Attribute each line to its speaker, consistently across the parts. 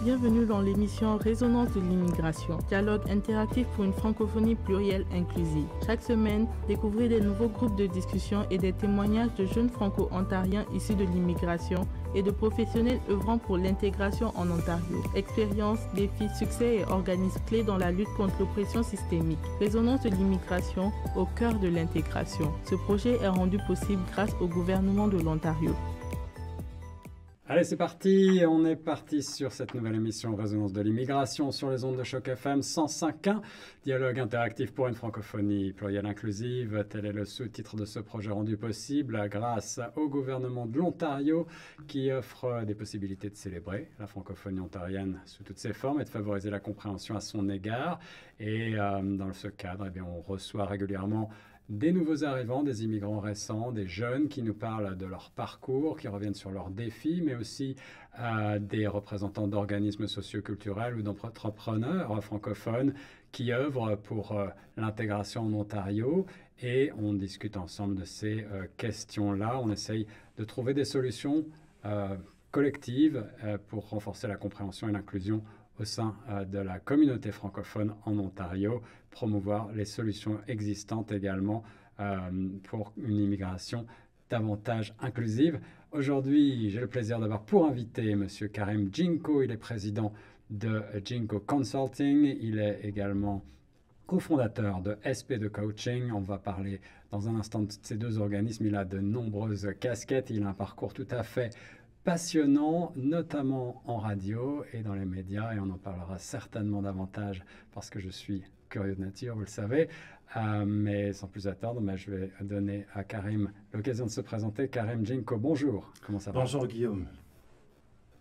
Speaker 1: Bienvenue dans l'émission Résonance de l'immigration, dialogue interactif pour une francophonie plurielle inclusive. Chaque semaine, découvrez des nouveaux groupes de discussion et des témoignages de jeunes franco-ontariens issus de l'immigration et de professionnels œuvrant pour l'intégration en Ontario. Expériences, défis, succès et organismes clés dans la lutte contre l'oppression systémique. Résonance de l'immigration au cœur de l'intégration. Ce projet est rendu possible grâce au gouvernement de l'Ontario.
Speaker 2: Allez, c'est parti. On est parti sur cette nouvelle émission Résonance de l'immigration sur les ondes de Choc FM 105.1. Dialogue interactif pour une francophonie plurielle inclusive. Tel est le sous-titre de ce projet rendu possible grâce au gouvernement de l'Ontario qui offre des possibilités de célébrer la francophonie ontarienne sous toutes ses formes et de favoriser la compréhension à son égard. Et dans ce cadre, on reçoit régulièrement des nouveaux arrivants, des immigrants récents, des jeunes qui nous parlent de leur parcours, qui reviennent sur leurs défis, mais aussi des représentants d'organismes socioculturels ou d'entrepreneurs francophones qui œuvrent pour l'intégration en Ontario. Et on discute ensemble de ces questions-là. On essaye de trouver des solutions collectives pour renforcer la compréhension et l'inclusion au sein de la communauté francophone en Ontario, promouvoir les solutions existantes également pour une immigration davantage inclusive. Aujourd'hui, j'ai le plaisir d'avoir pour invité M. Karim Djinko. Il est président de Djinko Consulting. Il est également cofondateur de SP de Coaching. On va parler dans un instant de ces deux organismes. Il a de nombreuses casquettes. Il a un parcours tout à fait passionnant, notamment en radio et dans les médias, et on en parlera certainement davantage parce que je suis curieux de nature, vous le savez. Mais sans plus attendre, je vais donner à Karim l'occasion de se présenter. Karim Djinko, bonjour. Comment ça va?
Speaker 3: Bonjour Guillaume.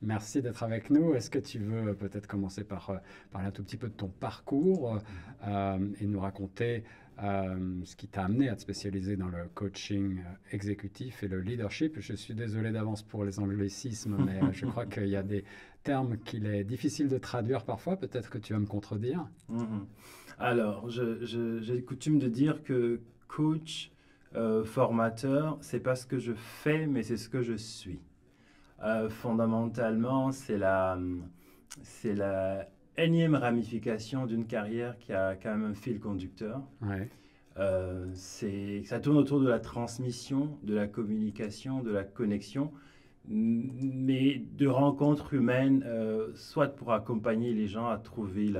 Speaker 2: Merci d'être avec nous. Est-ce que tu veux peut-être commencer par parler un tout petit peu de ton parcours et nous raconter ce qui t'a amené à te spécialiser dans le coaching exécutif et le leadership? Je suis désolé d'avance pour les anglicismes, mais je crois qu'il y a des termes qu'il est difficile de traduire parfois. Peut-être que tu vas me contredire.
Speaker 3: Alors, j'ai coutume de dire que coach, formateur, c'est pas ce que je fais, mais c'est ce que je suis. Fondamentalement, c'est la énième ramification d'une carrière qui a quand même un fil conducteur.
Speaker 2: Ouais.
Speaker 3: Ça tourne autour de la transmission, de la communication, de la connexion, mais de rencontres humaines, soit pour accompagner les gens à trouver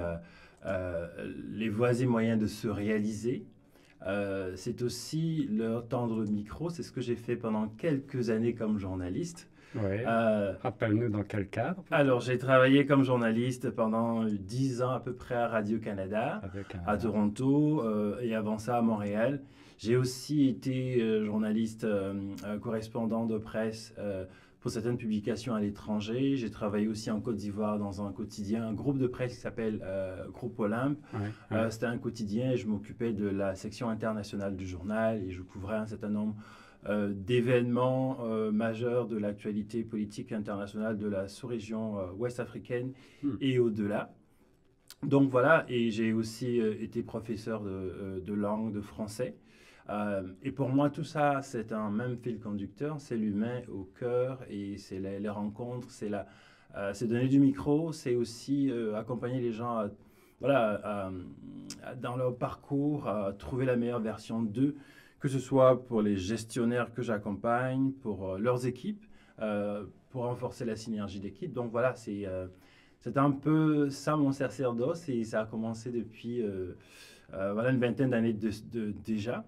Speaker 3: les voies et moyens de se réaliser. C'est aussi leur tendre le micro. C'est ce que j'ai fait pendant quelques années comme journaliste.
Speaker 2: Ouais. Rappelle-nous dans quel cadre?
Speaker 3: Alors, j'ai travaillé comme journaliste pendant 10 ans à peu près à Radio-Canada, à Toronto et avant ça à Montréal. J'ai aussi été journaliste correspondant de presse pour certaines publications à l'étranger. J'ai travaillé aussi en Côte d'Ivoire dans un quotidien, un groupe de presse qui s'appelle Groupe Olympe. C'était un quotidien et je m'occupais de la section internationale du journal et je couvrais un certain nombre d'événements majeurs de l'actualité politique internationale de la sous-région ouest africaine et au-delà. Donc voilà, et j'ai aussi été professeur de langue, de français. Et pour moi, tout ça, c'est un même fil conducteur, c'est l'humain au cœur et c'est les rencontres, c'est donner du micro, c'est aussi accompagner les gens dans leur parcours, à trouver la meilleure version d'eux, que ce soit pour les gestionnaires que j'accompagne, pour leurs équipes, pour renforcer la synergie d'équipe. Donc voilà, c'est un peu ça mon sacerdoce et ça a commencé depuis une vingtaine d'années déjà.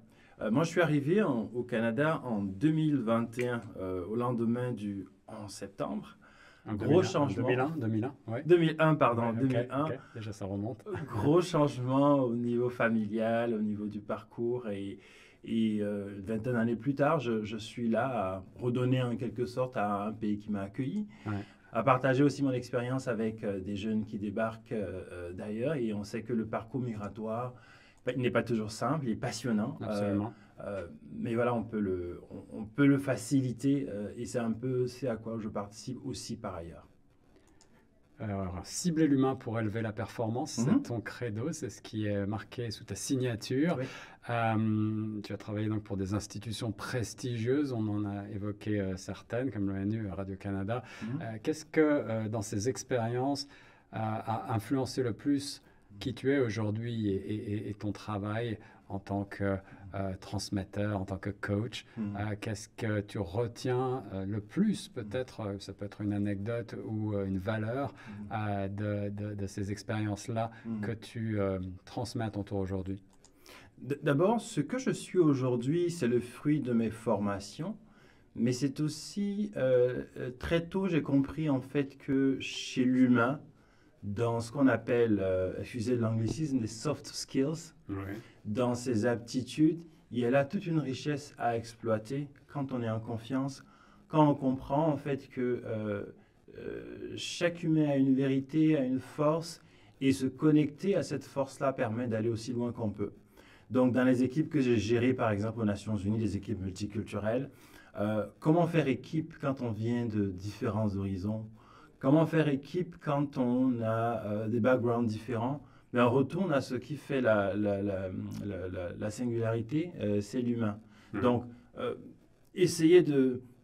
Speaker 3: Moi, je suis arrivé au Canada en 2021, au lendemain du 11 septembre.
Speaker 2: Un
Speaker 3: gros changement.
Speaker 2: 2001, ouais.
Speaker 3: 2001, pardon,
Speaker 2: Ouais,
Speaker 3: 2001.
Speaker 2: Okay. Déjà, ça remonte.
Speaker 3: Gros changement au niveau familial, au niveau du parcours et une vingtaine d'années plus tard, je suis là à redonner en quelque sorte à un pays qui m'a accueilli, à partager aussi mon expérience avec des jeunes qui débarquent d'ailleurs. Et on sait que le parcours migratoire n'est pas toujours simple, il est passionnant.
Speaker 2: Absolument.
Speaker 3: Mais voilà, on peut le faciliter et c'est un peu à quoi je participe aussi par ailleurs.
Speaker 2: cibler l'humain pour élever la performance, c'est ton credo, c'est ce qui est marqué sous ta signature.
Speaker 3: Oui.
Speaker 2: Tu as travaillé donc pour des institutions prestigieuses, on en a évoqué certaines, comme l'ONU, Radio-Canada. Qu'est-ce que, dans ces expériences, a influencé le plus qui tu es aujourd'hui et ton travail en tant que transmetteur, en tant que coach? Qu'est-ce que tu retiens le plus, peut-être, ça peut être une anecdote ou une valeur de ces expériences-là que tu transmets à ton tour aujourd'hui?
Speaker 3: D'abord, ce que je suis aujourd'hui, c'est le fruit de mes formations, mais c'est aussi, très tôt, j'ai compris en fait que chez l'humain, dans ce qu'on appelle, excusez l'anglicisme, les soft skills, dans ses aptitudes, il y a là toute une richesse à exploiter quand on est en confiance, quand on comprend en fait que chaque humain a une vérité, a une force, et se connecter à cette force-là permet d'aller aussi loin qu'on peut. Donc, dans les équipes que j'ai gérées, par exemple, aux Nations Unies, des équipes multiculturelles, comment faire équipe quand on vient de différents horizons? Comment faire équipe quand on a des backgrounds différents? Mais on retourne à ce qui fait la singularité, c'est l'humain. Donc, essayer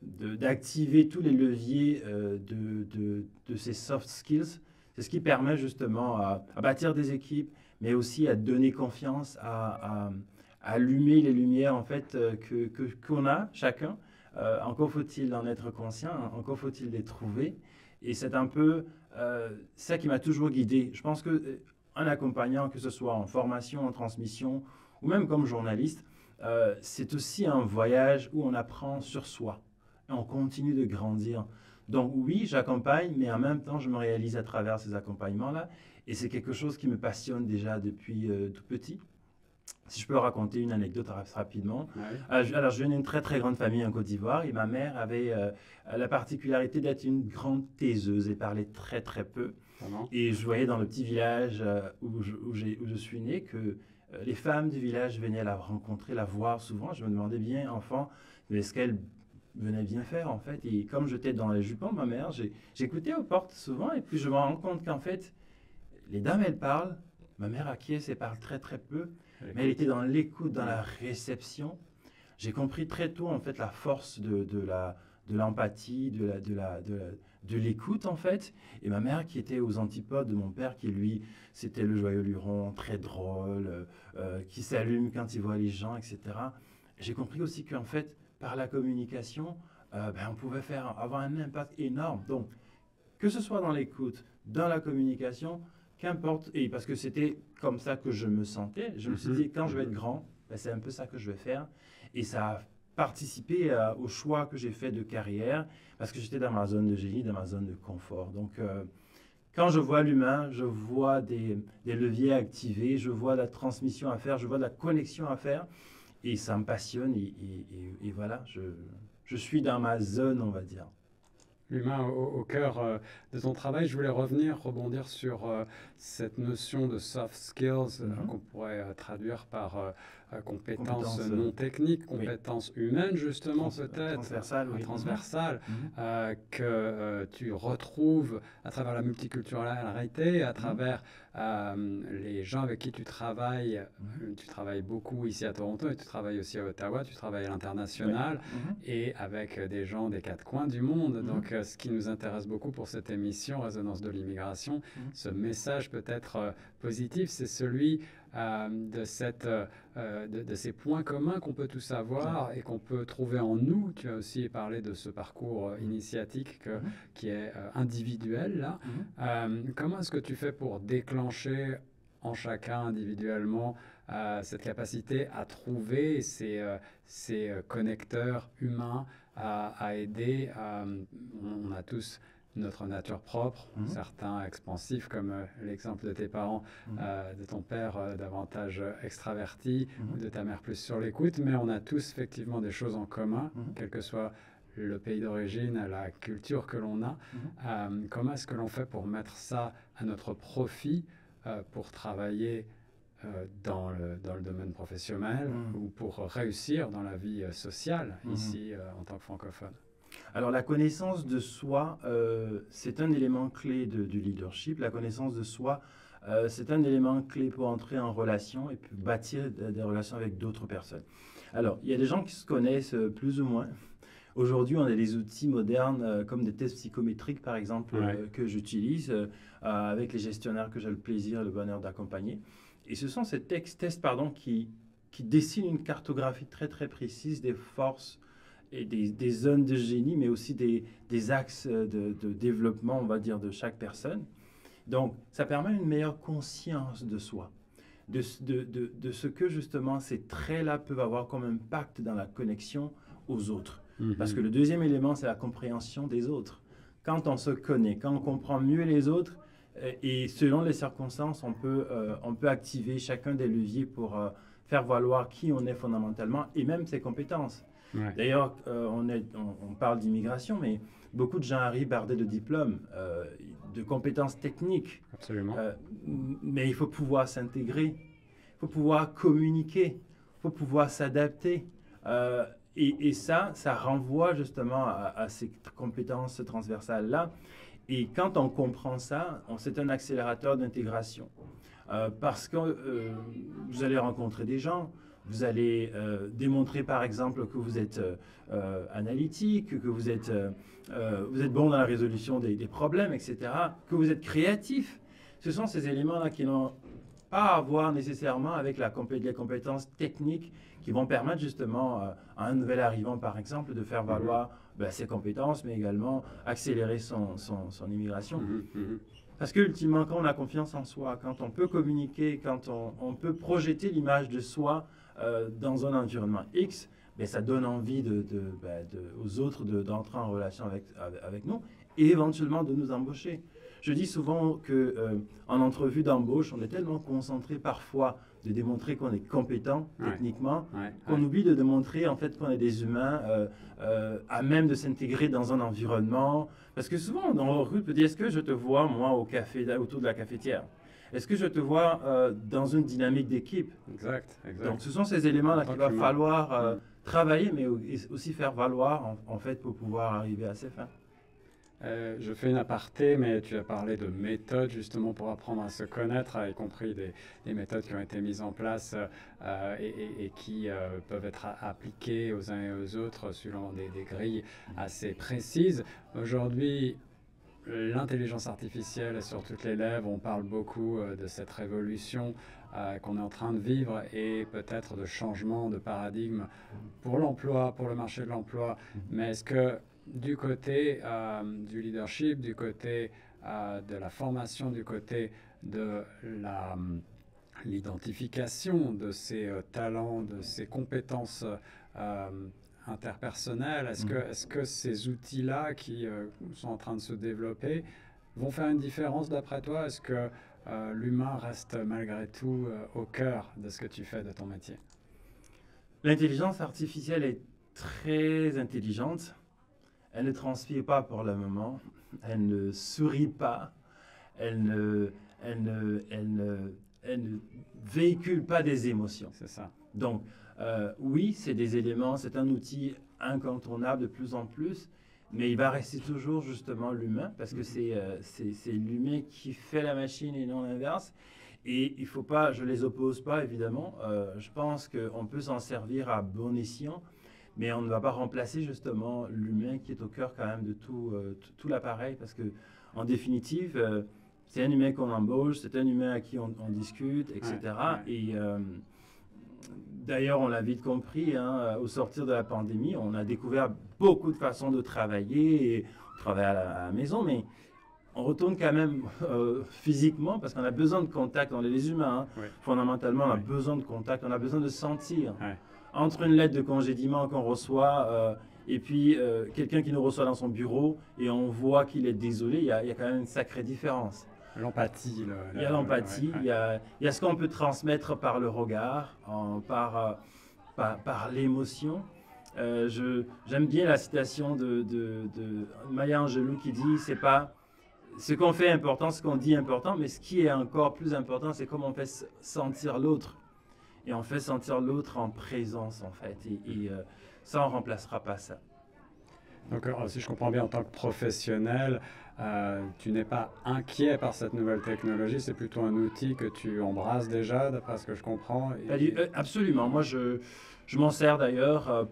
Speaker 3: d'activer tous les leviers de ces soft skills, c'est ce qui permet justement à bâtir des équipes, mais aussi à donner confiance, à allumer les lumières en fait qu'on a chacun. Encore faut-il en être conscient, encore faut-il les trouver. Et c'est un peu ça qui m'a toujours guidé. Je pense qu'un accompagnant, que ce soit en formation, en transmission, ou même comme journaliste, c'est aussi un voyage où on apprend sur soi. Et on continue de grandir. Donc oui, j'accompagne, mais en même temps, je me réalise à travers ces accompagnements-là. Et c'est quelque chose qui me passionne déjà depuis tout petit. Si je peux raconter une anecdote rapidement. Alors, je viens d'une très, très grande famille en Côte d'Ivoire et ma mère avait la particularité d'être une grande taiseuse et parlait très, très peu. Et je voyais dans le petit village où je suis né que les femmes du village venaient la rencontrer, la voir souvent. Je me demandais bien, enfant, mais est-ce qu'elle venait bien faire en fait? Et comme j'étais dans les jupons de ma mère, j'écoutais aux portes souvent et puis je me rends compte qu'en fait, les dames, elles parlent. Ma mère acquiesce et parle très, très peu. Mais elle était dans l'écoute, dans la réception. J'ai compris très tôt, en fait, la force de l'empathie, de l'écoute, en fait. Et ma mère, qui était aux antipodes de mon père, qui, lui, c'était le joyeux luron, très drôle, qui s'allume quand il voit les gens, etc. J'ai compris aussi qu'en fait, par la communication, on pouvait avoir un impact énorme. Donc, que ce soit dans l'écoute, dans la communication, qu'importe, et parce que c'était comme ça que je me sentais, je me suis dit, quand je vais être grand, c'est un peu ça que je vais faire. Et ça a participé au choix que j'ai fait de carrière, parce que j'étais dans ma zone de génie, dans ma zone de confort. Donc, quand je vois l'humain, je vois des leviers activés, je vois la transmission à faire, je vois la connexion à faire, et ça me passionne, et voilà, je suis dans ma zone, on va dire.
Speaker 2: L'humain au cœur de ton travail. Je voulais rebondir sur cette notion de soft skills qu'on pourrait traduire par compétences non techniques, compétences humaines justement peut-être, transversales, que tu retrouves à travers la multiculturalité, à travers les gens avec qui tu travailles. Tu travailles beaucoup ici à Toronto et tu travailles aussi à Ottawa, tu travailles à l'international et avec des gens des quatre coins du monde. Donc ce qui nous intéresse beaucoup pour cette émission Résonance de l'immigration, ce message peut-être positif, c'est celui de ces points communs qu'on peut tous avoir et qu'on peut trouver en nous. Tu as aussi parlé de ce parcours initiatique qui est individuel là. Comment est-ce que tu fais pour déclencher en chacun individuellement cette capacité à trouver ces connecteurs humains, à aider? On a tous notre nature propre, certains expansifs comme l'exemple de tes parents, de ton père davantage extraverti ou de ta mère plus sur l'écoute, mais on a tous effectivement des choses en commun, quel que soit le pays d'origine, la culture que l'on a. Comment est-ce que l'on fait pour mettre ça à notre profit pour travailler dans le domaine professionnel ou pour réussir dans la vie sociale ici en tant que francophone?
Speaker 3: Alors, la connaissance de soi, c'est un élément clé du leadership. La connaissance de soi, c'est un élément clé pour entrer en relation et puis bâtir des relations avec d'autres personnes. Alors, il y a des gens qui se connaissent plus ou moins. Aujourd'hui, on a des outils modernes comme des tests psychométriques, par exemple, que j'utilise avec les gestionnaires que j'ai le plaisir et le bonheur d'accompagner. Et ce sont ces tests qui dessinent une cartographie très, très précise des forces et des zones de génie, mais aussi des axes de développement, on va dire, de chaque personne. Donc, ça permet une meilleure conscience de soi, de ce que, justement, ces traits-là peuvent avoir comme impact dans la connexion aux autres. Parce que le deuxième élément, c'est la compréhension des autres. Quand on se connaît, quand on comprend mieux les autres, et selon les circonstances, on peut activer chacun des leviers pour faire valoir qui on est fondamentalement et même ses compétences. Ouais. D'ailleurs, on parle d'immigration, mais beaucoup de gens arrivent bardés de diplômes, de compétences techniques.
Speaker 2: Absolument.
Speaker 3: Mais il faut pouvoir s'intégrer, il faut pouvoir communiquer, il faut pouvoir s'adapter. Et ça renvoie justement à ces compétences transversales-là. Et quand on comprend ça, c'est un accélérateur d'intégration. Parce que vous allez rencontrer des gens, vous allez démontrer par exemple que vous êtes analytique, que vous êtes bon dans la résolution des problèmes, etc., que vous êtes créatif. Ce sont ces éléments-là qui n'ont pas à voir nécessairement avec les compétences techniques qui vont permettre justement à un nouvel arrivant, par exemple, de faire valoir ses compétences, mais également accélérer son immigration. Parce qu'ultimement, quand on a confiance en soi, quand on peut communiquer, quand on peut projeter l'image de soi dans un environnement X, ça donne envie aux autres d'entrer en relation avec nous et éventuellement de nous embaucher. Je dis souvent qu'en entrevue d'embauche, on est tellement concentré parfois de démontrer qu'on est compétent techniquement, qu'on oublie de démontrer en fait qu'on est des humains à même de s'intégrer dans un environnement. Parce que souvent, on recrute peut dire, est-ce que je te vois, moi, au café, autour de la cafetière? Est-ce que je te vois dans une dynamique d'équipe?
Speaker 2: Exact.
Speaker 3: Donc, ce sont ces éléments-là qu'il va falloir travailler, mais aussi faire valoir, en fait, pour pouvoir arriver à ses fins.
Speaker 2: Je fais une aparté, mais tu as parlé de méthodes justement pour apprendre à se connaître, y compris des méthodes qui ont été mises en place et qui peuvent être appliquées aux uns et aux autres selon des grilles assez précises. Aujourd'hui, l'intelligence artificielle est sur toutes les lèvres. On parle beaucoup de cette révolution qu'on est en train de vivre et peut-être de changement de paradigme pour l'emploi, pour le marché de l'emploi. Mais est-ce que du côté du leadership, du côté de la formation, du côté de l'identification de ces talents, de ces compétences interpersonnelles, est-ce que ces outils-là qui sont en train de se développer vont faire une différence d'après toi? Est-ce que l'humain reste malgré tout au cœur de ce que tu fais de ton métier?
Speaker 3: L'intelligence artificielle est très intelligente. Elle ne transpire pas pour le moment, elle ne sourit pas, elle ne véhicule pas des émotions.
Speaker 2: C'est ça.
Speaker 3: Donc, oui, c'est des éléments, c'est un outil incontournable de plus en plus, mais il va rester toujours justement l'humain, parce que c'est l'humain qui fait la machine et non l'inverse. Et il ne faut pas, je ne les oppose pas évidemment, je pense qu'on peut s'en servir à bon escient, mais on ne va pas remplacer justement l'humain qui est au cœur quand même de tout l'appareil, parce que en définitive, c'est un humain qu'on embauche, c'est un humain à qui on discute, etc. Et d'ailleurs, on l'a vite compris, au sortir de la pandémie, on a découvert beaucoup de façons de travailler, et on travaille à la maison, mais on retourne quand même physiquement, parce qu'on a besoin de contact, on est des humains, fondamentalement, on a besoin de contact, on a besoin de sentir. Entre une lettre de congédiement qu'on reçoit et puis quelqu'un qui nous reçoit dans son bureau et on voit qu'il est désolé, il y a quand même une sacrée différence.
Speaker 2: L'empathie.
Speaker 3: Il y a l'empathie, il y a ce qu'on peut transmettre par le regard, par l'émotion. J'aime bien la citation de Maya Angelou qui dit, c'est pas ce qu'on fait important, ce qu'on dit important, mais ce qui est encore plus important, c'est comment on fait sentir l'autre. Et on fait sentir l'autre en présence, en fait. Et ça, on ne remplacera pas ça.
Speaker 2: Donc, si je comprends bien, en tant que professionnel, tu n'es pas inquiet par cette nouvelle technologie, c'est plutôt un outil que tu embrasses déjà, d'après ce que je comprends.
Speaker 3: Absolument. Moi, je m'en sers d'ailleurs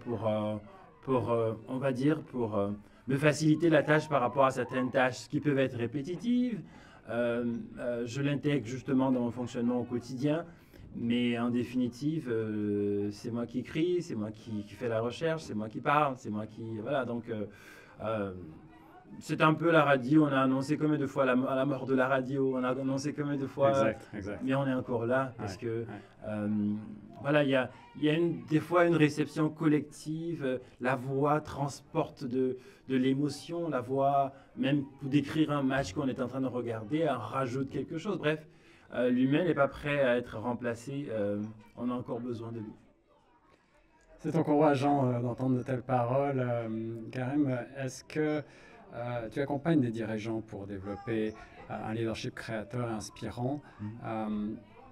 Speaker 3: on va dire, pour me faciliter la tâche par rapport à certaines tâches qui peuvent être répétitives. Je l'intègre justement dans mon fonctionnement au quotidien, mais en définitive, c'est moi qui écris, c'est moi qui fais la recherche, c'est moi qui parle, c'est moi qui... Voilà, donc c'est un peu la radio, on a annoncé combien de fois la mort de la radio, on a annoncé combien de fois...
Speaker 2: Exact.
Speaker 3: Mais on est encore là, parce que... voilà, il y a des fois une réception collective, la voix transporte de l'émotion, la voix, même pour décrire un match qu'on est en train de regarder, elle rajoute quelque chose. Bref, l'humain n'est pas prêt à être remplacé, on a encore besoin de lui.
Speaker 2: C'est encourageant d'entendre de telles paroles. Karim, est-ce que tu accompagnes des dirigeants pour développer un leadership créateur et inspirant?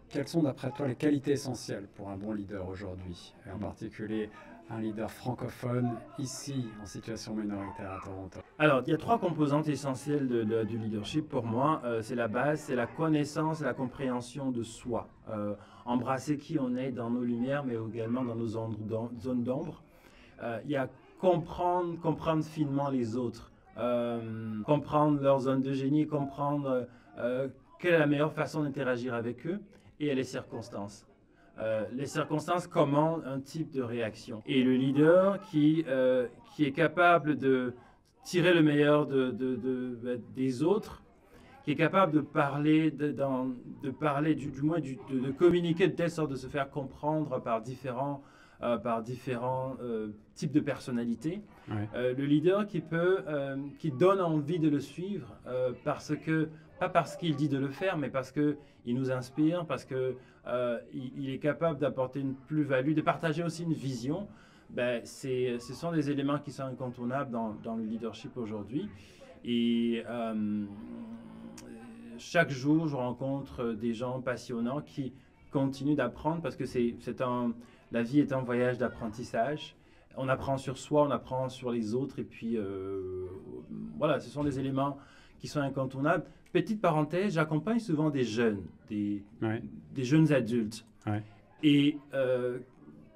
Speaker 2: Quelles sont d'après toi les qualités essentielles pour un bon leader aujourd'hui, et en particulier un leader francophone ici en situation minoritaire à Toronto?
Speaker 3: Alors, il y a 3 composantes essentielles du leadership pour moi. C'est la base, c'est la connaissance et la compréhension de soi. Embrasser qui on est dans nos lumières, mais également dans nos zones d'ombre. Il y a comprendre finement les autres, comprendre leurs zones de génie, comprendre quelle est la meilleure façon d'interagir avec eux. Et les circonstances. Les circonstances commandent un type de réaction. Et le leader qui est capable de tirer le meilleur des autres, qui est capable de parler, de communiquer de telle sorte de se faire comprendre par différents types de personnalités. Le leader qui donne envie de le suivre pas parce qu'il dit de le faire, mais parce qu'il nous inspire, parce qu'il est capable d'apporter une plus-value, de partager aussi une vision. Ce sont des éléments qui sont incontournables dans le leadership aujourd'hui. Et chaque jour, je rencontre des gens passionnants qui continuent d'apprendre parce que la vie est un voyage d'apprentissage. On apprend sur soi, on apprend sur les autres. Et puis, voilà, ce sont des éléments qui sont incontournables. Petite parenthèse, j'accompagne souvent des jeunes, des jeunes adultes. Et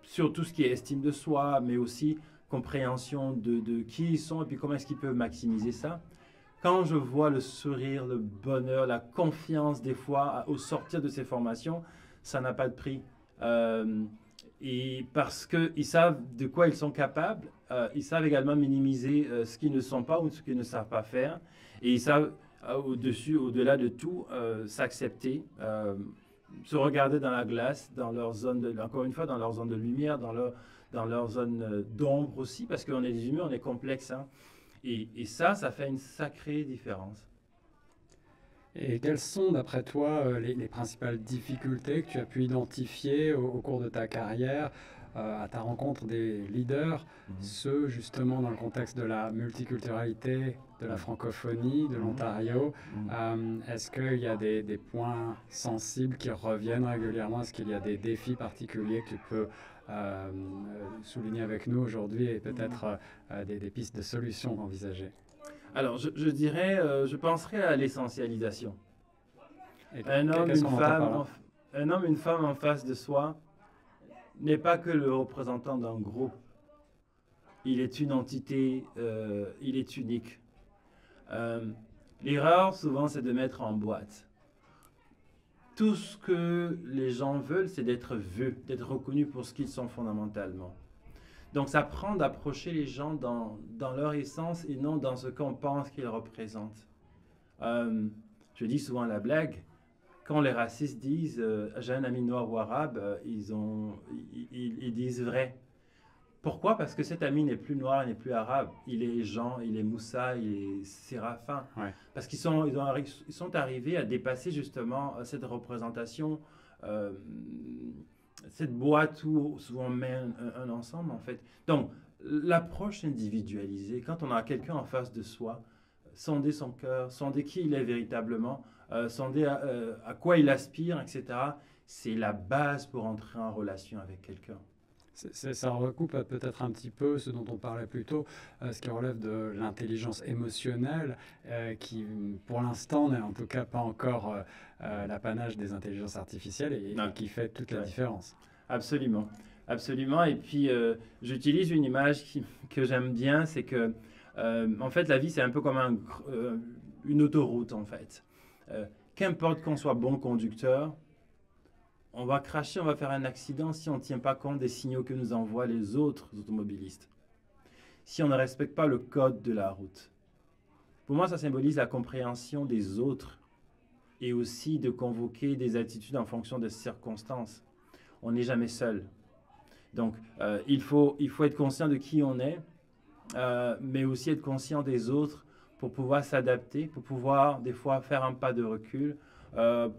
Speaker 3: sur tout ce qui est estime de soi, mais aussi compréhension de qui ils sont et puis comment est-ce qu'ils peuvent maximiser ça. Quand je vois le sourire, le bonheur, la confiance des fois au sortir de ces formations, ça n'a pas de prix. Et parce qu'ils savent de quoi ils sont capables, ils savent également minimiser ce qu'ils ne sont pas ou ce qu'ils ne savent pas faire. Et ils savent au-delà de tout, s'accepter, se regarder dans la glace, dans leur zone, encore une fois, dans leur zone de lumière, dans leur zone d'ombre aussi, parce qu'on est des humains, on est complexes. Hein. Et ça fait une sacrée différence.
Speaker 2: Et quelles sont, d'après toi, les principales difficultés que tu as pu identifier au cours de ta carrière à ta rencontre des leaders, ceux justement dans le contexte de la multiculturalité, de la francophonie, de l'Ontario? Est-ce qu'il y a des points sensibles qui reviennent régulièrement? Est-ce qu'il y a des défis particuliers que tu peux souligner avec nous aujourd'hui et peut-être des pistes de solutions envisagées?
Speaker 3: Alors, je dirais, je penserais à l'essentialisation. Un homme, une femme en face de soi n'est pas que le représentant d'un groupe. Il est une entité, il est unique. L'erreur, souvent, c'est de mettre en boîte. Tout ce que les gens veulent, c'est d'être vus, d'être reconnus pour ce qu'ils sont fondamentalement. Donc, ça prend d'approcher les gens dans leur essence et non dans ce qu'on pense qu'ils représentent. Je dis souvent la blague, quand les racistes disent « j'ai un ami noir ou arabe », ils disent vrai. Pourquoi? Parce que cet ami n'est plus noir, il n'est plus arabe. Il est Jean, il est Moussa, il est Séraphin. Ouais. Parce qu'ils sont arrivés à dépasser justement cette représentation, cette boîte où souvent on met un ensemble en fait. Donc, l'approche individualisée, quand on a quelqu'un en face de soi, sonder son cœur, sonder qui il est véritablement, sonder à quoi il aspire, etc., c'est la base pour entrer en relation avec quelqu'un.
Speaker 2: Ça recoupe peut-être un petit peu ce dont on parlait plus tôt, ce qui relève de l'intelligence émotionnelle, qui pour l'instant n'est en tout cas pas encore l'apanage des intelligences artificielles et qui fait toute la différence.
Speaker 3: Absolument, absolument. Et puis j'utilise une image que j'aime bien, c'est que en fait la vie c'est un peu comme une autoroute en fait. Qu'importe qu'on soit bon conducteur, on va cracher, on va faire un accident si on ne tient pas compte des signaux que nous envoient les autres automobilistes. Si on ne respecte pas le code de la route. Pour moi, ça symbolise la compréhension des autres et aussi de convoquer des attitudes en fonction des circonstances. On n'est jamais seul. Donc, il faut être conscient de qui on est, mais aussi être conscient des autres pour pouvoir s'adapter, pour pouvoir des fois faire un pas de recul,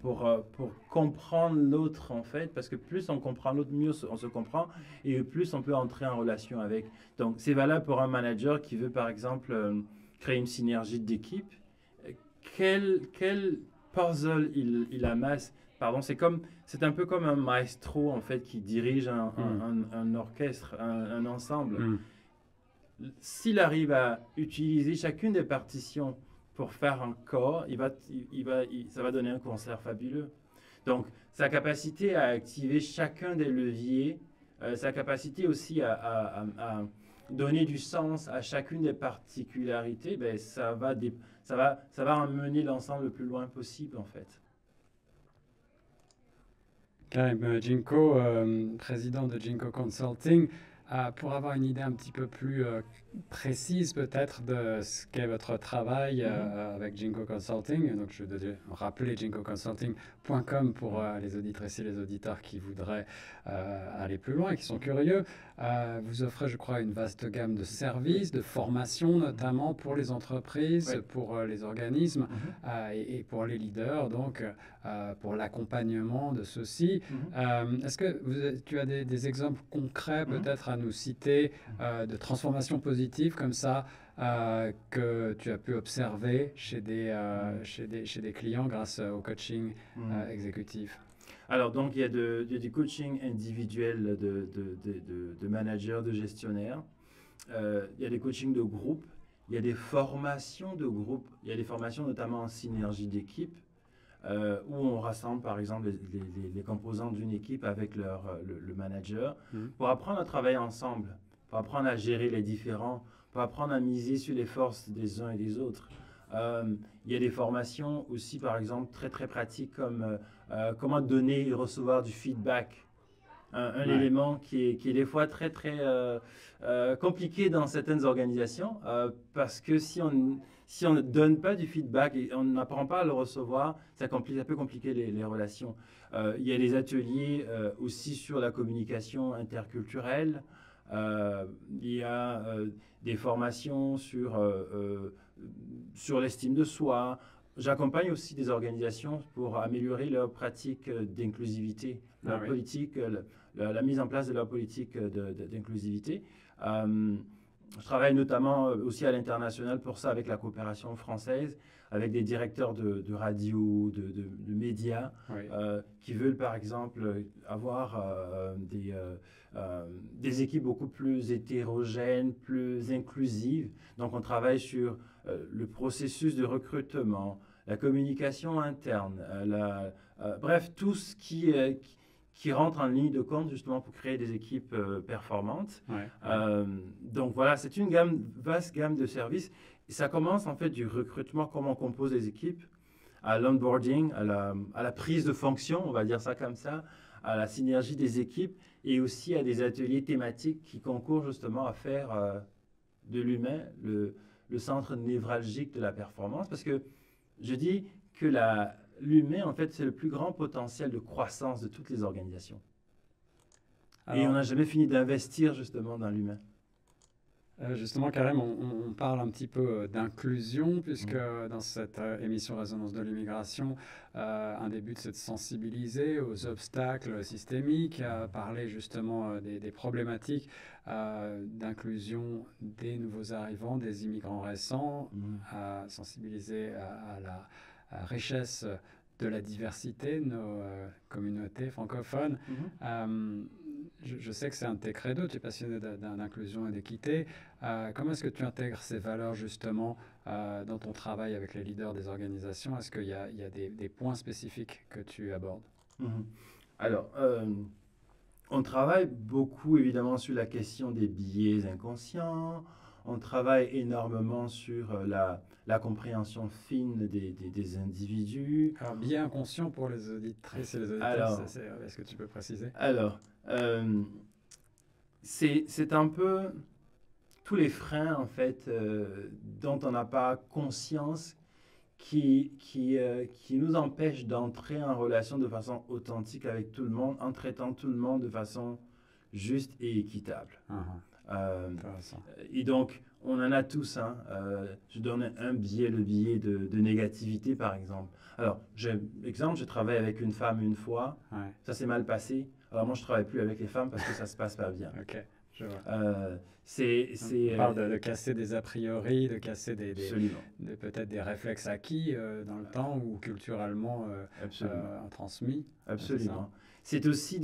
Speaker 3: pour comprendre l'autre en fait, parce que plus on comprend l'autre, mieux on se comprend et plus on peut entrer en relation avec. Donc c'est valable pour un manager qui veut par exemple créer une synergie d'équipe. Quel puzzle il amasse. Pardon, c'est un peu comme un maestro en fait qui dirige un orchestre, un ensemble. S'il arrive à utiliser chacune des partitions pour faire un corps, ça va donner un concert fabuleux. Donc, sa capacité à activer chacun des leviers, sa capacité aussi à donner du sens à chacune des particularités, ben, ça va emmener l'ensemble le plus loin possible, en fait.
Speaker 2: Karim Jinko, président de Jinko Consulting, pour avoir une idée un petit peu plus précise peut-être de ce qu'est votre travail avec Jinko Consulting. Donc je vais rappeler jinkoconsulting.com pour les auditrices et les auditeurs qui voudraient aller plus loin et qui sont curieux. Vous offrez, je crois, une vaste gamme de services, de formations notamment pour les entreprises, pour les organismes et pour les leaders, donc pour l'accompagnement de ceux-ci. Est-ce que tu as des exemples concrets peut-être à nous citer de transformations positives comme ça que tu as pu observer chez des clients grâce au coaching exécutif?
Speaker 3: Alors, donc, il y a du coaching individuel de managers, de gestionnaires. Il y a des coachings de groupe. Il y a des formations de groupe. Il y a des formations notamment en synergie d'équipe où on rassemble, par exemple, les composants d'une équipe avec le manager pour apprendre à travailler ensemble, pour apprendre à gérer les différends, pour apprendre à miser sur les forces des uns et des autres. Il y a des formations aussi, par exemple, très, très pratiques comme comment donner et recevoir du feedback. Un élément qui est des fois très, très compliqué dans certaines organisations parce que si on ne donne pas du feedback et on n'apprend pas à le recevoir, ça peut compliquer les relations. Il y a des ateliers aussi sur la communication interculturelle. Il y a des formations sur l'estime de soi. J'accompagne aussi des organisations pour améliorer leur pratique d'inclusivité, leur politique, la mise en place de leur politique d'inclusivité. Je travaille notamment aussi à l'international pour ça avec la coopération française, avec des directeurs de radio, de médias qui veulent par exemple avoir des équipes beaucoup plus hétérogènes, plus inclusives. Donc on travaille sur le processus de recrutement, la communication interne, bref, tout ce qui rentre en ligne de compte justement pour créer des équipes performantes. Donc voilà, c'est une vaste gamme de services. Et ça commence en fait du recrutement, comment on compose des équipes, à l'onboarding, à la prise de fonction, on va dire ça comme ça, à la synergie des équipes et aussi à des ateliers thématiques qui concourent justement à faire de l'humain le centre névralgique de la performance. Parce que je dis que l'humain, en fait, c'est le plus grand potentiel de croissance de toutes les organisations. Alors, et on n'a jamais fini d'investir justement dans l'humain.
Speaker 2: Justement, Karim, on parle un petit peu d'inclusion, puisque dans cette émission Résonance de l'immigration, un des buts, c'est de sensibiliser aux obstacles systémiques, parler justement des problématiques d'inclusion des nouveaux arrivants, des immigrants récents, sensibiliser à la richesse de la diversité de nos communautés francophones. je sais que c'est un de tes credos, tu es passionné d'inclusion et d'équité. Comment est-ce que tu intègres ces valeurs justement dans ton travail avec les leaders des organisations? Est-ce qu'il y a des points spécifiques que tu abordes?
Speaker 3: Alors, on travaille beaucoup évidemment sur la question des biais inconscients. On travaille énormément sur la compréhension fine des individus.
Speaker 2: Alors, biais inconscient pour les auditrices et les auditeurs, est-ce que tu peux préciser?
Speaker 3: Alors, c'est un peu tous les freins, en fait, dont on n'a pas conscience qui nous empêchent d'entrer en relation de façon authentique avec tout le monde, en traitant tout le monde de façon juste et équitable. Et donc, on en a tous. Je donne un biais, le biais de négativité, par exemple. Alors, j'ai travaillé avec une femme une fois. Ouais. Ça s'est mal passé. Alors, moi, je ne travaille plus avec les femmes parce que ça ne se passe pas bien.
Speaker 2: OK, je vois.
Speaker 3: On
Speaker 2: parle de casser des a priori, de casser peut-être des réflexes acquis dans le temps ou culturellement transmis.
Speaker 3: Absolument. C'est aussi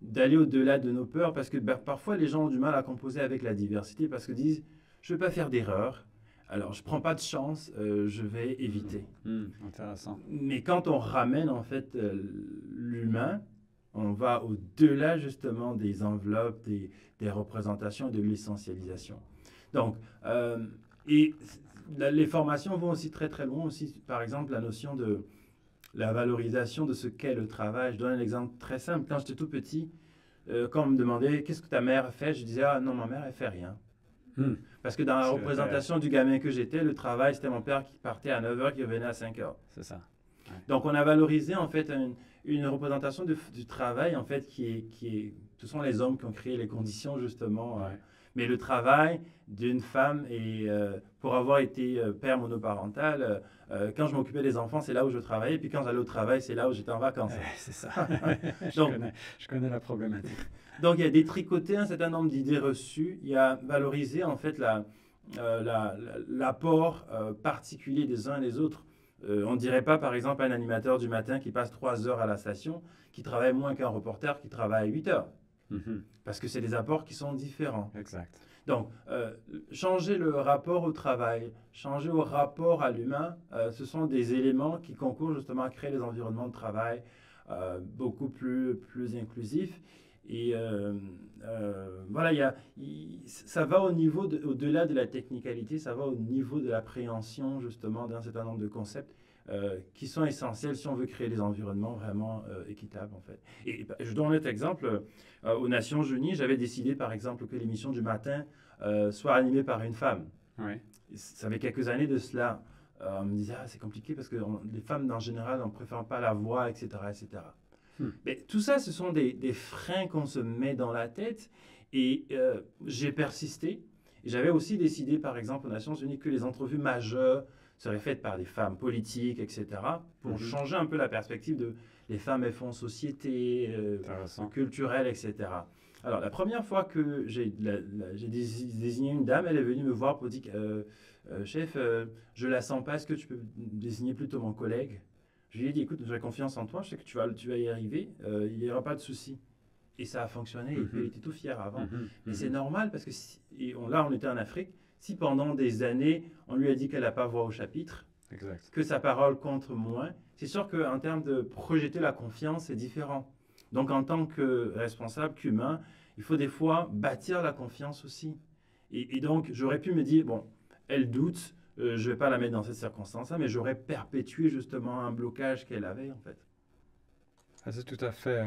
Speaker 3: d'aller au-delà de nos peurs parce que parfois les gens ont du mal à composer avec la diversité parce qu'ils disent je ne vais pas faire d'erreur, alors je ne prends pas de chance, je vais éviter.
Speaker 2: Intéressant.
Speaker 3: Mais quand on ramène en fait l'humain, on va au-delà justement des enveloppes, des représentations et de l'essentialisation. Donc, et les formations vont aussi très très loin aussi, par exemple la notion de la valorisation de ce qu'est le travail. Je donne un exemple très simple. Quand j'étais tout petit, quand on me demandait qu'est-ce que ta mère fait, je disais ah non, ma mère elle fait rien. Parce que dans la représentation du gamin que j'étais, le travail c'était mon père qui partait à 9h, qui revenait à 5h.
Speaker 2: C'est ça. Ouais.
Speaker 3: Donc on a valorisé en fait une représentation du travail en fait qui est ce sont les hommes qui ont créé les conditions justement. Mais le travail d'une femme et pour avoir été père monoparental, quand je m'occupais des enfants, c'est là où je travaillais. Puis quand j'allais au travail, c'est là où j'étais en vacances.
Speaker 2: C'est ça. je connais la problématique.
Speaker 3: Donc, il y a détricoté un certain nombre d'idées reçues. Il y a valorisé, en fait, l'apport particulier des uns et des autres. On ne dirait pas, par exemple, un animateur du matin qui passe 3 heures à la station, qui travaille moins qu'un reporter qui travaille 8 heures. Parce que c'est des apports qui sont différents.
Speaker 2: Exact.
Speaker 3: Donc, changer le rapport au travail, changer au rapport à l'humain, ce sont des éléments qui concourent justement à créer des environnements de travail beaucoup plus inclusifs. Et voilà, ça va au-delà de la technicalité, ça va au niveau de l'appréhension justement d'un certain nombre de concepts qui sont essentiels si on veut créer des environnements vraiment équitables en fait. Et je donne un autre exemple. Aux Nations Unies, j'avais décidé par exemple que l'émission du matin soit animée par une femme.
Speaker 2: Oui.
Speaker 3: Ça fait quelques années de cela. On me disait c'est compliqué parce que les femmes en général on préfère pas la voix, etc., etc. Mais tout ça, ce sont des freins qu'on se met dans la tête. Et j'ai persisté. Et j'avais aussi décidé, par exemple, aux Nations Unies, que les entrevues majeures seraient faites par des femmes politiques, etc., pour changer un peu la perspective de les femmes, elles font société, culturelle, etc. Alors, la première fois que j'ai désigné une dame, elle est venue me voir pour dire chef, je la sens pas, est-ce que tu peux désigner plutôt mon collègue? Je lui ai dit, écoute, j'ai confiance en toi, je sais que tu vas y arriver, il n'y aura pas de souci. Et ça a fonctionné, et puis il était tout fier avant. Et c'est normal, parce que là, on était en Afrique, si pendant des années, on lui a dit qu'elle n'a pas voix au chapitre, que sa parole compte moins, c'est sûr qu'en termes de projeter la confiance, c'est différent. Donc, en tant que responsable, qu'humain, il faut des fois bâtir la confiance aussi. Et donc, j'aurais pu me dire, bon, elle doute, je ne vais pas la mettre dans cette circonstance-là, mais j'aurais perpétué justement un blocage qu'elle avait en fait.
Speaker 2: C'est tout à fait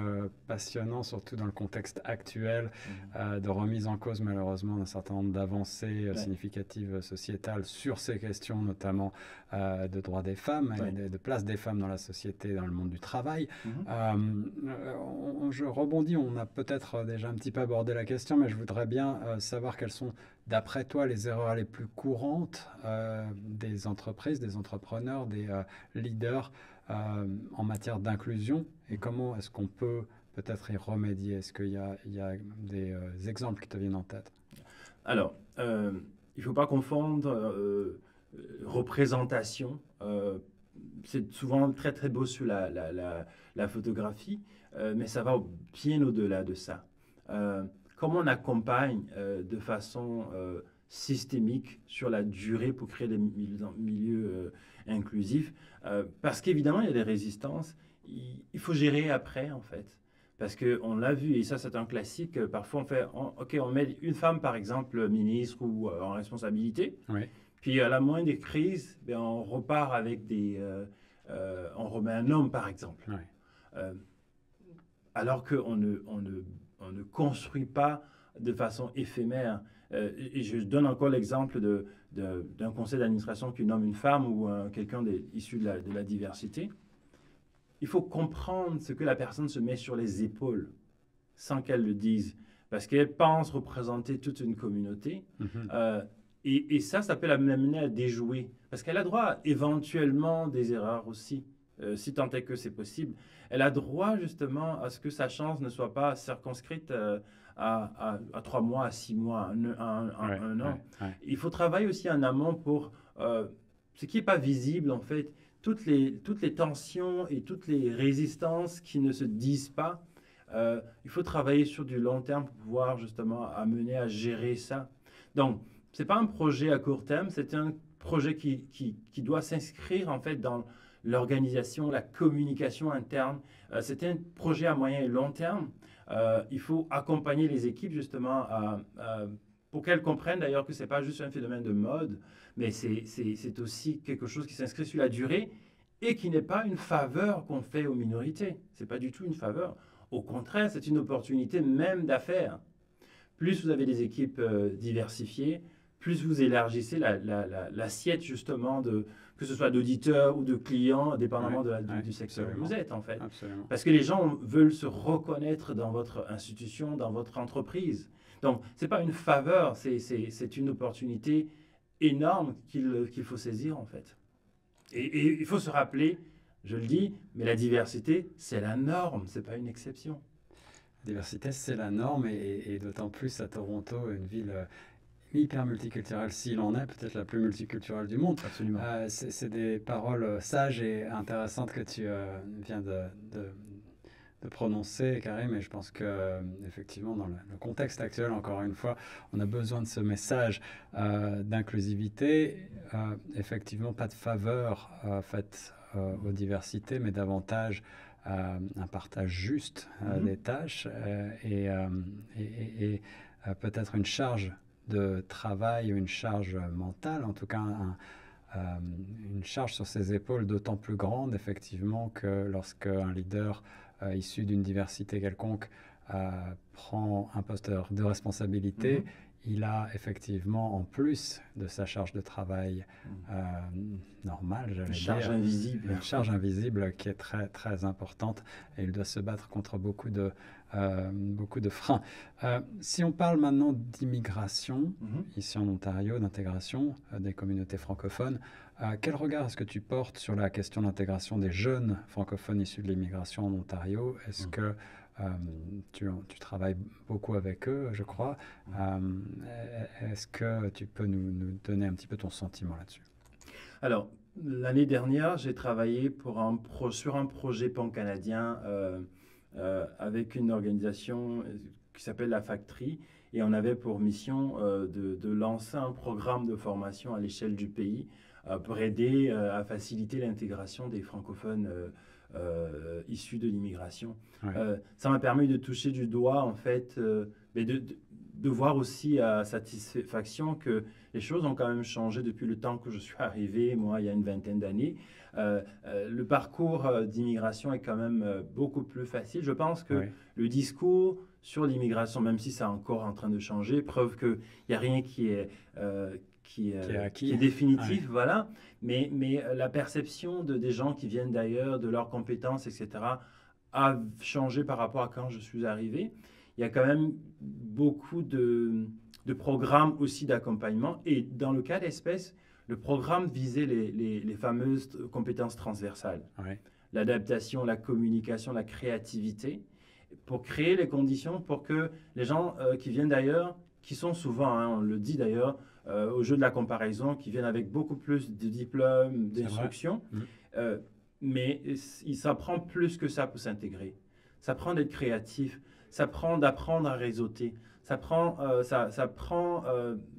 Speaker 2: passionnant, surtout dans le contexte actuel de remise en cause malheureusement d'un certain nombre d'avancées significatives sociétales sur ces questions, notamment de droits des femmes et de place des femmes dans la société, dans le monde du travail. Je rebondis, on a peut-être déjà un petit peu abordé la question, mais je voudrais bien savoir quelles sont, d'après toi, les erreurs les plus courantes des entreprises, des entrepreneurs, des leaders en matière d'inclusion, et comment est-ce qu'on peut peut-être y remédier? Est-ce qu'il y a des exemples qui te viennent en tête? Alors,
Speaker 3: il ne faut pas confondre représentation. C'est souvent très très beau sur la photographie, mais ça va bien au-delà de ça. comment on accompagne de façon systémique sur la durée pour créer des milieux inclusifs. Parce qu'évidemment, il y a des résistances. Il faut gérer après, en fait. Parce qu'on l'a vu, et ça c'est un classique, parfois on met une femme par exemple ministre ou en responsabilité,
Speaker 2: oui.
Speaker 3: Puis à la moindre des crises, on repart avec on remet un homme par exemple.
Speaker 2: Oui.
Speaker 3: Alors qu'on ne construit pas de façon éphémère. Et je donne encore l'exemple d'un conseil d'administration qui nomme une femme ou quelqu'un issu de la diversité. Il faut comprendre ce que la personne se met sur les épaules sans qu'elle le dise, parce qu'elle pense représenter toute une communauté. Et ça peut l'amener à déjouer, parce qu'elle a droit éventuellement des erreurs aussi, si tant est que c'est possible. Elle a droit justement à ce que sa chance ne soit pas circonscrite à 3 mois, à 6 mois, à un an.
Speaker 2: Ouais.
Speaker 3: Il faut travailler aussi en amont pour ce qui n'est pas visible en fait. Toutes les tensions et toutes les résistances qui ne se disent pas, il faut travailler sur du long terme pour pouvoir justement amener à gérer ça. Donc, ce n'est pas un projet à court terme, c'est un projet qui doit s'inscrire en fait dans l'organisation, la communication interne. C'est un projet à moyen et long terme. Il faut accompagner les équipes justement pour qu'elles comprennent d'ailleurs que ce n'est pas juste un phénomène de mode, mais c'est aussi quelque chose qui s'inscrit sur la durée et qui n'est pas une faveur qu'on fait aux minorités. Ce n'est pas du tout une faveur. Au contraire, c'est une opportunité même d'affaires. Plus vous avez des équipes diversifiées, plus vous élargissez l'assiette justement que ce soit d'auditeurs ou de clients, dépendamment du secteur où vous êtes en fait.
Speaker 2: Absolument.
Speaker 3: Parce que les gens veulent se reconnaître dans votre institution, dans votre entreprise. Donc, ce n'est pas une faveur, c'est une opportunité énorme qu'il faut saisir en fait. Et il faut se rappeler, je le dis, mais la diversité, c'est la norme, ce n'est pas une exception.
Speaker 2: La diversité, c'est la norme et d'autant plus à Toronto, une ville hyper multiculturelle, s'il en est, peut-être la plus multiculturelle du monde.
Speaker 3: Absolument.
Speaker 2: C'est des paroles sages et intéressantes que tu viens de prononcer, Karim, et je pense que effectivement dans le contexte actuel, encore une fois, on a besoin de ce message d'inclusivité. Effectivement, pas de faveur faite aux diversités, mais davantage un partage juste des tâches et peut-être une charge de travail ou une charge mentale, en tout cas une charge sur ses épaules d'autant plus grande effectivement que lorsque un leader issu d'une diversité quelconque prend un poste de responsabilité, il a effectivement, en plus de sa charge de travail normale, j'allais dire, une charge invisible qui est très, très importante et il doit se battre contre beaucoup de freins. Si on parle maintenant d'immigration, ici en Ontario, d'intégration des communautés francophones, quel regard est-ce que tu portes sur la question d'intégration des jeunes francophones issus de l'immigration en Ontario? Est-ce que tu travailles beaucoup avec eux, je crois. Est-ce que tu peux nous donner un petit peu ton sentiment là-dessus?
Speaker 3: Alors, l'année dernière, j'ai travaillé sur un projet pan-canadien avec une organisation qui s'appelle La Factory et on avait pour mission de lancer un programme de formation à l'échelle du pays pour aider à faciliter l'intégration des francophones issus de l'immigration. Ça m'a permis de toucher du doigt, en fait, mais de voir aussi à satisfaction que les choses ont quand même changé depuis le temps que je suis arrivé, moi, il y a une vingtaine d'années. Le parcours d'immigration est quand même beaucoup plus facile. Je pense que le discours sur l'immigration, même si c'est encore en train de changer, preuve qu'il n'y a rien qui est définitif, voilà. Mais la perception des gens qui viennent d'ailleurs, de leurs compétences, etc., a changé par rapport à quand je suis arrivé. Il y a quand même beaucoup de programmes aussi d'accompagnement. Et dans le cas d'espèce, le programme visait les fameuses compétences transversales. L'adaptation, la communication, la créativité, pour créer les conditions pour que les gens qui viennent d'ailleurs, qui sont souvent, on le dit d'ailleurs, au jeu de la comparaison, qui viennent avec beaucoup plus de diplômes, d'instructions, mais ça prend plus que ça pour s'intégrer. Ça prend d'être créatif, ça prend d'apprendre à réseauter. Ça prend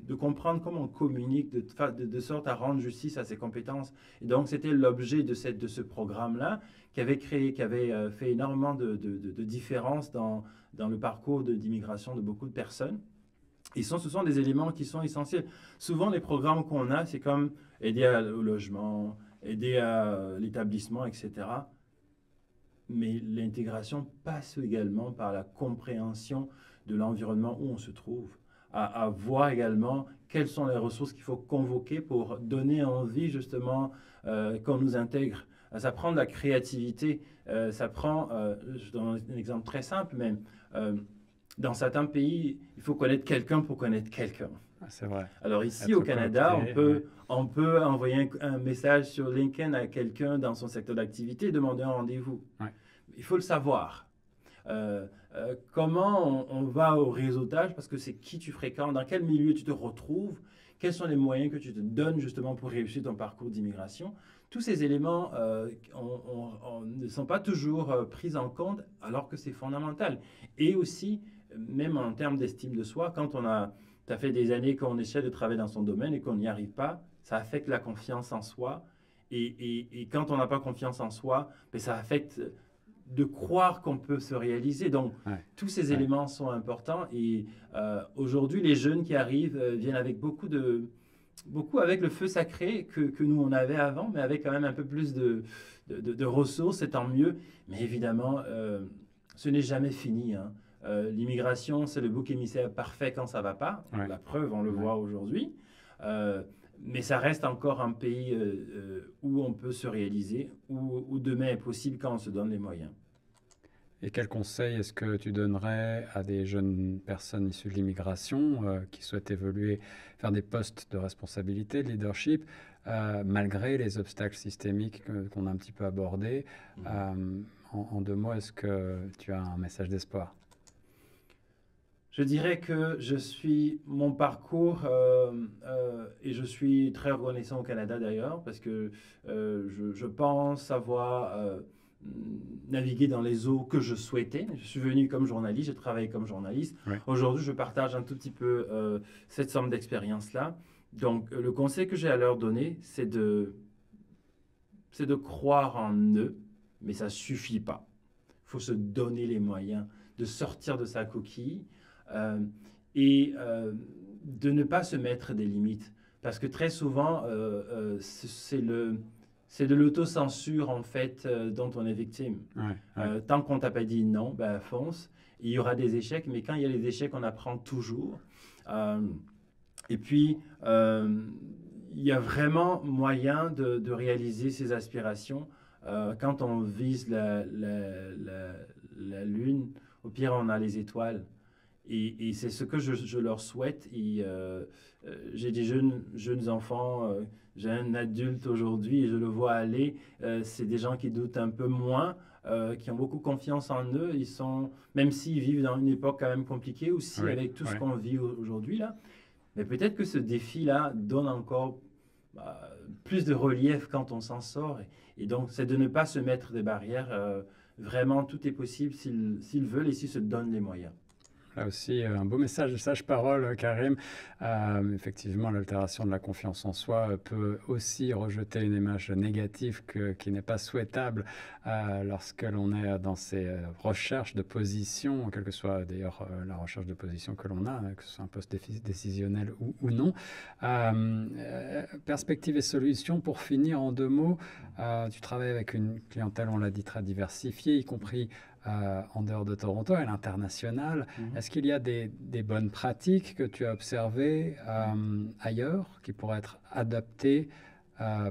Speaker 3: de comprendre comment on communique de sorte à rendre justice à ses compétences. Et donc, c'était l'objet de ce programme-là qui avait fait énormément de différences dans le parcours d'immigration de beaucoup de personnes. Et ce sont des éléments qui sont essentiels. Souvent, les programmes qu'on a, c'est comme aider au logement, aider à l'établissement, etc. Mais l'intégration passe également par la compréhension de l'environnement où on se trouve, à voir également quelles sont les ressources qu'il faut convoquer pour donner envie justement qu'on nous intègre. Ça prend de la créativité, ça prend, je donne un exemple très simple, mais dans certains pays, il faut connaître quelqu'un pour connaître quelqu'un.
Speaker 2: C'est vrai.
Speaker 3: Alors ici, au Canada, on peut envoyer un message sur LinkedIn à quelqu'un dans son secteur d'activité et demander un rendez-vous.
Speaker 2: Ouais.
Speaker 3: Il faut le savoir. Comment on va au réseautage, parce que c'est qui tu fréquentes, dans quel milieu tu te retrouves, quels sont les moyens que tu te donnes justement pour réussir ton parcours d'immigration. Tous ces éléments ne sont pas toujours pris en compte alors que c'est fondamental. Et aussi, même en termes d'estime de soi, quand ça fait des années qu'on essaie de travailler dans son domaine et qu'on n'y arrive pas, ça affecte la confiance en soi. Et quand on n'a pas confiance en soi, ça affecte de croire qu'on peut se réaliser. Donc, tous ces éléments sont importants. Et aujourd'hui, les jeunes qui arrivent viennent avec beaucoup avec le feu sacré que nous, on avait avant, mais avec quand même un peu plus de ressources, c'est tant mieux. Mais évidemment, ce n'est jamais fini. Hein. L'immigration, c'est le bouc émissaire parfait quand ça ne va pas. Ouais. La preuve, on le voit aujourd'hui. Mais ça reste encore un pays où on peut se réaliser, où demain est possible quand on se donne les moyens.
Speaker 2: Et quel conseil est-ce que tu donnerais à des jeunes personnes issues de l'immigration qui souhaitent évoluer, faire des postes de responsabilité, de leadership, malgré les obstacles systémiques qu'on a un petit peu abordés? En 2 mots, est-ce que tu as un message d'espoir?
Speaker 3: Je dirais que mon parcours, et je suis très reconnaissant au Canada d'ailleurs, parce que je pense avoir navigué dans les eaux que je souhaitais. Je suis venu comme journaliste, j'ai travaillé comme journaliste. Ouais. Aujourd'hui, je partage un tout petit peu cette somme d'expérience-là. Donc, le conseil que j'ai à leur donner, c'est de croire en eux, mais ça ne suffit pas. Il faut se donner les moyens de sortir de sa coquille, et de ne pas se mettre des limites. Parce que très souvent, c'est de l'autocensure, en fait, dont on est victime. Ouais. Tant qu'on t'a pas dit non, fonce. Il y aura des échecs, mais quand il y a les échecs, on apprend toujours. Et puis, il y a vraiment moyen de réaliser ses aspirations. Quand on vise la lune, au pire, on a les étoiles. Et c'est ce que je leur souhaite. J'ai des jeunes enfants, j'ai un adulte aujourd'hui et je le vois aller. C'est des gens qui doutent un peu moins, qui ont beaucoup confiance en eux. Même s'ils vivent dans une époque quand même compliquée aussi, avec tout ce qu'on vit aujourd'hui là. Mais peut-être que ce défi-là donne encore plus de relief quand on s'en sort. Et donc, c'est de ne pas se mettre des barrières. Vraiment, tout est possible s'ils veulent et s'ils se donnent les moyens.
Speaker 2: Là aussi, un beau message de sage-parole, Karim. Effectivement, l'altération de la confiance en soi peut aussi rejeter une image négative qui n'est pas souhaitable lorsque l'on est dans ces recherches de position, quelle que soit d'ailleurs la recherche de position que l'on a, que ce soit un poste décisionnel ou non. Perspective et solutions, pour finir en 2 mots, tu travailles avec une clientèle, on l'a dit, très diversifiée, y compris en dehors de Toronto, à l'international. Est-ce qu'il y a des bonnes pratiques que tu as observées ailleurs qui pourraient être adaptées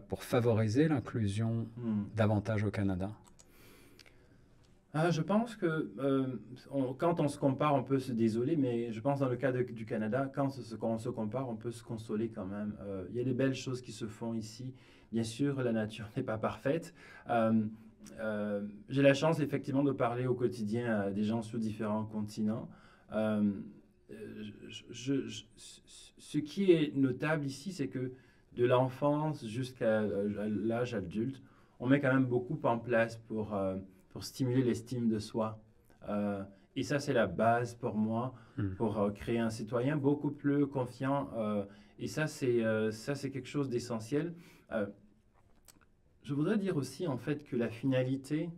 Speaker 2: pour favoriser l'inclusion davantage au Canada?
Speaker 3: Je pense que quand on se compare, on peut se désoler, mais je pense dans le cas du Canada, quand on se compare, on peut se consoler quand même. Il y a des belles choses qui se font ici. Bien sûr, la nature n'est pas parfaite. J'ai la chance effectivement de parler au quotidien à des gens sur différents continents. Ce qui est notable ici, c'est que de l'enfance jusqu'à l'âge adulte, on met quand même beaucoup en place pour stimuler l'estime de soi. Et ça, c'est la base pour moi, pour créer un citoyen beaucoup plus confiant. Et ça, c'est quelque chose d'essentiel. Je voudrais dire aussi, en fait, que la finalité,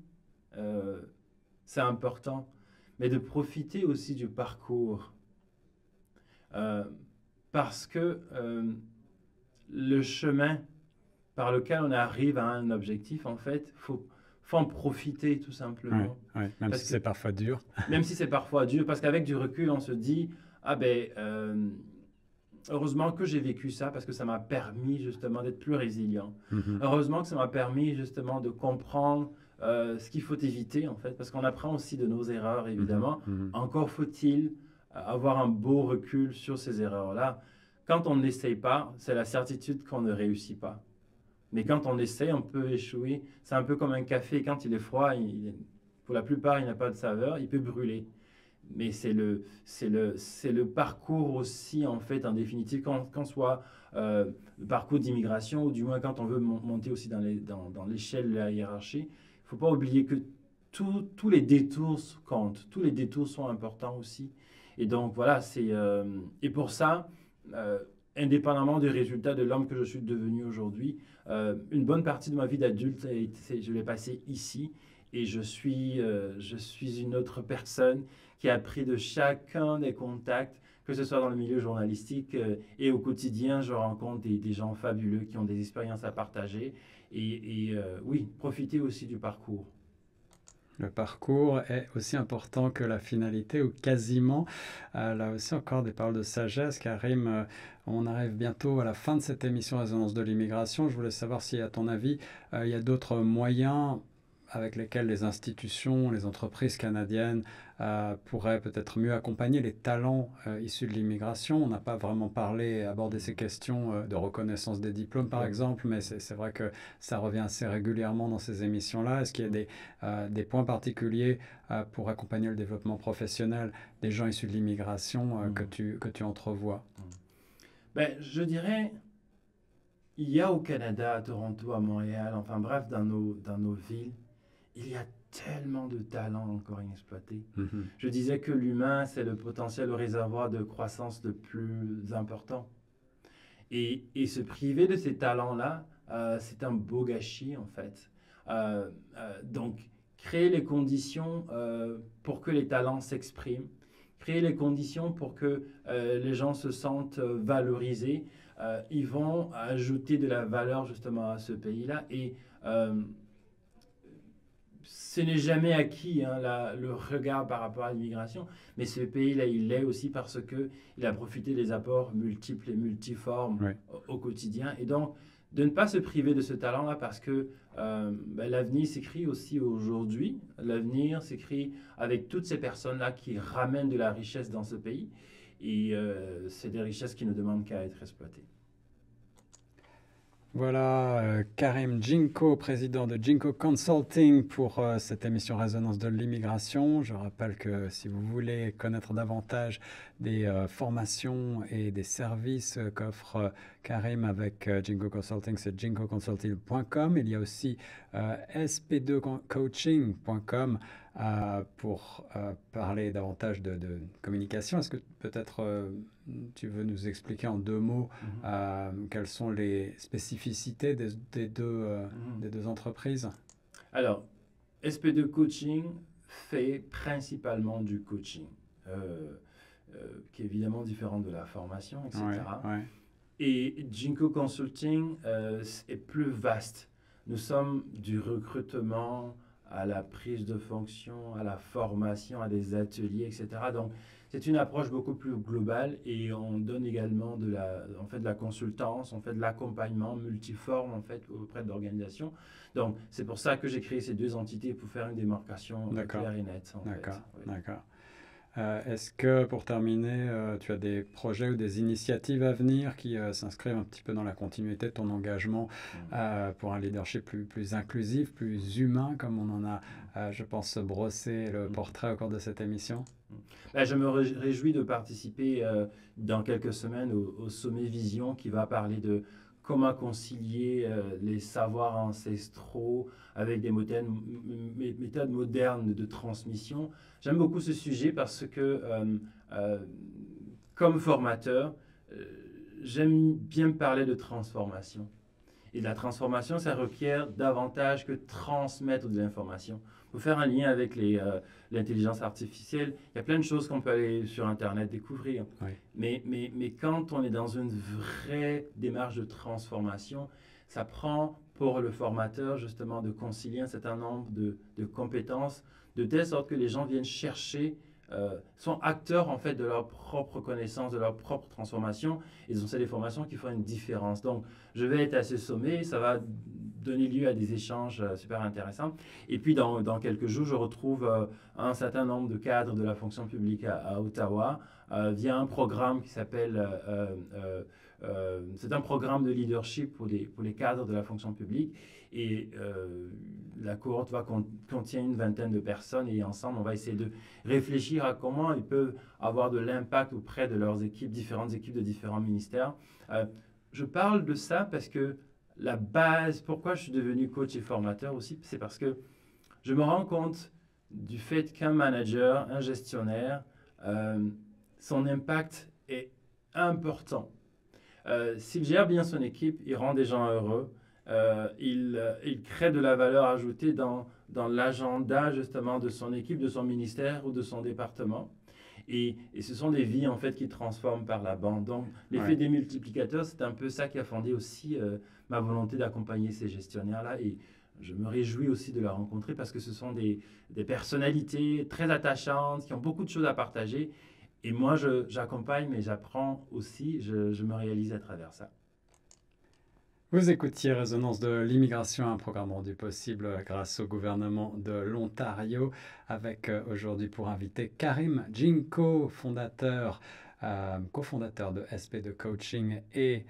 Speaker 3: c'est important, mais de profiter aussi du parcours. Parce que le chemin par lequel on arrive à un objectif, en fait, faut en profiter tout simplement.
Speaker 2: Ouais, même si c'est parfois dur.
Speaker 3: Même si c'est parfois dur, parce qu'avec du recul, on se dit, ah ben, heureusement que j'ai vécu ça, parce que ça m'a permis justement d'être plus résilient. Heureusement que ça m'a permis justement de comprendre ce qu'il faut éviter, en fait, parce qu'on apprend aussi de nos erreurs, évidemment. Encore faut-il avoir un beau recul sur ces erreurs-là. Quand on n'essaye pas, c'est la certitude qu'on ne réussit pas. Mais quand on essaye, on peut échouer. C'est un peu comme un café. Quand il est froid, pour la plupart, il n'a pas de saveur. Il peut brûler. Mais c'est le parcours aussi, en fait, en définitive, qu'on soit le parcours d'immigration, ou du moins quand on veut monter aussi dans l'échelle de la hiérarchie. Il ne faut pas oublier que tous les détours comptent. Tous les détours sont importants aussi. Et donc, voilà, et pour ça, indépendamment des résultats de l'homme que je suis devenu aujourd'hui, une bonne partie de ma vie d'adulte, je l'ai passée ici, et je suis une autre personne qui a appris de chacun des contacts, que ce soit dans le milieu journalistique et au quotidien. Je rencontre des gens fabuleux qui ont des expériences à partager, et oui, profiter aussi du parcours.
Speaker 2: Le parcours est aussi important que la finalité, ou quasiment. Là aussi, encore des paroles de sagesse. Karim, on arrive bientôt à la fin de cette émission Résonance de l'immigration. Je voulais savoir si, à ton avis, il y a d'autres moyens avec lesquels les institutions, les entreprises canadiennes pourraient peut-être mieux accompagner les talents issus de l'immigration. On n'a pas vraiment abordé ces questions de reconnaissance des diplômes, par exemple, mais c'est vrai que ça revient assez régulièrement dans ces émissions-là. Est-ce qu'il y a des points particuliers pour accompagner le développement professionnel des gens issus de l'immigration que tu entrevois?
Speaker 3: Ben, je dirais, il y a au Canada, à Toronto, à Montréal, enfin bref, dans nos villes, il y a tellement de talents encore inexploités. Je disais que l'humain, c'est le potentiel, le réservoir de croissance le plus important. Et se priver de ces talents-là, c'est un beau gâchis, en fait. Donc, créer les conditions pour que les talents s'expriment, créer les conditions pour que les gens se sentent valorisés, ils vont ajouter de la valeur justement à ce pays-là. Et ce n'est jamais acquis, le regard par rapport à l'immigration, mais ce pays-là, il l'est aussi parce qu'il a profité des apports multiples et multiformes au quotidien. Et donc, de ne pas se priver de ce talent-là, parce que l'avenir s'écrit aussi aujourd'hui. L'avenir s'écrit avec toutes ces personnes-là qui ramènent de la richesse dans ce pays. Et c'est des richesses qui ne demandent qu'à être exploitées.
Speaker 2: Voilà, Karim Jinko, président de Jinko Consulting, pour cette émission Résonance de l'immigration. Je rappelle que si vous voulez connaître davantage des formations et des services qu'offre Karim avec Jinko Consulting, c'est jinkoconsulting.com. Il y a aussi sp2coaching.com pour parler davantage de communication. Est-ce que peut-être tu veux nous expliquer en 2 mots quelles sont les spécificités des deux entreprises?
Speaker 3: Alors, SP2 Coaching fait principalement du coaching, qui est évidemment différent de la formation, etc. Et Jinko Consulting est plus vaste. Nous sommes du recrutement à la prise de fonction, à la formation, à des ateliers, etc. Donc, c'est une approche beaucoup plus globale, et on donne également de la consultance, on fait de l'accompagnement multiforme en fait auprès d'organisations. Donc, c'est pour ça que j'ai créé ces 2 entités, pour faire une démarcation claire et nette.
Speaker 2: D'accord. Est-ce que, pour terminer, tu as des projets ou des initiatives à venir qui s'inscrivent un petit peu dans la continuité de ton engagement pour un leadership plus inclusif, plus humain, comme on en a, je pense, brossé le portrait au cours de cette émission?
Speaker 3: Je me réjouis de participer dans quelques semaines au sommet Vision, qui va parler de comment concilier les savoirs ancestraux avec des méthodes modernes de transmission. J'aime beaucoup ce sujet parce que, comme formateur, j'aime bien parler de transformation. Et la transformation, ça requiert davantage que transmettre de l'information. Pour faire un lien avec l'intelligence artificielle, il y a plein de choses qu'on peut aller sur Internet découvrir. Oui. Mais quand on est dans une vraie démarche de transformation, ça prend pour le formateur justement de concilier un certain nombre de compétences, de telle sorte que les gens viennent chercher, sont acteurs en fait de leur propre connaissance, de leur propre transformation. Ils ont des formations qui font une différence. Donc, je vais être assez sommé, ça va donner lieu à des échanges super intéressants. Et puis, dans quelques jours, je retrouve un certain nombre de cadres de la fonction publique à Ottawa via un programme qui s'appelle... c'est un programme de leadership pour les cadres de la fonction publique. Et la cohorte contient une vingtaine de personnes et ensemble, on va essayer de réfléchir à comment ils peuvent avoir de l'impact auprès de leurs équipes, différentes équipes de différents ministères. Je parle de ça parce que la base, pourquoi je suis devenu coach et formateur aussi, c'est parce que je me rends compte du fait qu'un manager, un gestionnaire, son impact est important. S'il gère bien son équipe, il rend des gens heureux, il crée de la valeur ajoutée dans l'agenda justement de son équipe, de son ministère ou de son département. Et ce sont des vies en fait qui transforment par la bande. Donc l'effet des multiplicateurs, c'est un peu ça qui a fondé aussi ma volonté d'accompagner ces gestionnaires-là. Et je me réjouis aussi de la rencontrer parce que ce sont des personnalités très attachantes qui ont beaucoup de choses à partager. Et moi, j'accompagne, mais j'apprends aussi, je me réalise à travers ça.
Speaker 2: Vous écoutiez Résonance de l'immigration, un programme rendu possible grâce au gouvernement de l'Ontario, avec aujourd'hui pour invité Karim Djinko, cofondateur de SP2 Coaching et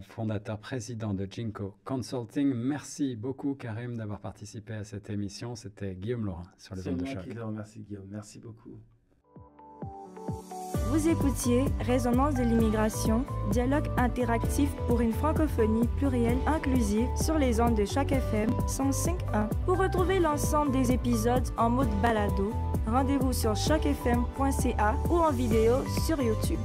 Speaker 2: fondateur président de Djinko Consulting. Merci beaucoup Karim d'avoir participé à cette émission. C'était Guillaume Laurin sur les ondes de choc.
Speaker 3: C'est moi qui te remercie Guillaume, merci beaucoup.
Speaker 4: Vous écoutiez Résonance de l'immigration, dialogue interactif pour une francophonie plurielle inclusive sur les ondes de Choc FM 105.1. Pour retrouver l'ensemble des épisodes en mode balado, rendez-vous sur chocfm.ca ou en vidéo sur YouTube.